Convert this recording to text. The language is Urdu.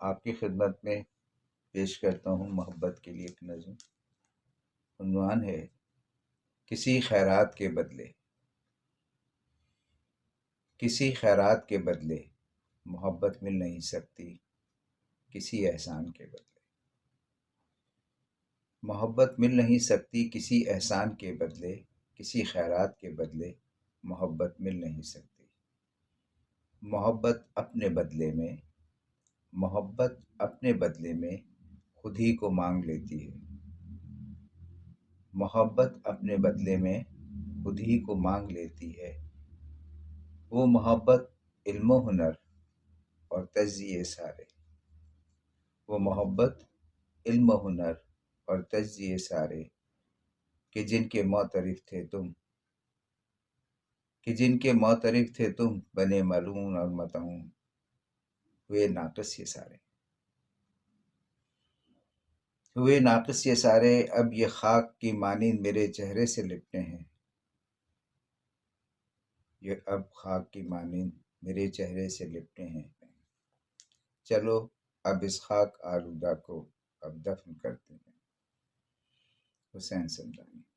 آپ کی خدمت میں پیش کرتا ہوں محبت کے لیے ایک نظم۔ عنوان ہے کسی خیرات کے بدلے۔ کسی خیرات کے بدلے محبت مل نہیں سکتی کسی احسان کے بدلے۔ محبت مل نہیں سکتی کسی احسان کے بدلے، کسی خیرات کے بدلے محبت مل نہیں سکتی۔ محبت اپنے بدلے میں، محبت اپنے بدلے میں خود ہی کو مانگ لیتی ہے۔ محبت اپنے بدلے میں خود ہی کو مانگ لیتی ہے۔ وہ محبت علم و ہنر اور تجزیے سارے، وہ محبت علم و ہنر اور تجزیے سارے کہ جن کے معترف تھے تم، کہ جن کے معترف تھے تم بنے ملعون اور مطعون، ہوئے ناقص یہ سارے، ہوئے ناقص یہ سارے۔ اب یہ خاک کی مانند میرے چہرے سے لپٹے ہیں، یہ اب خاک کی مانند میرے چہرے سے لپٹے ہیں۔ چلو اب اس خاک آلودہ کو اب دفن کرتے ہیں۔ حسین سمدانی۔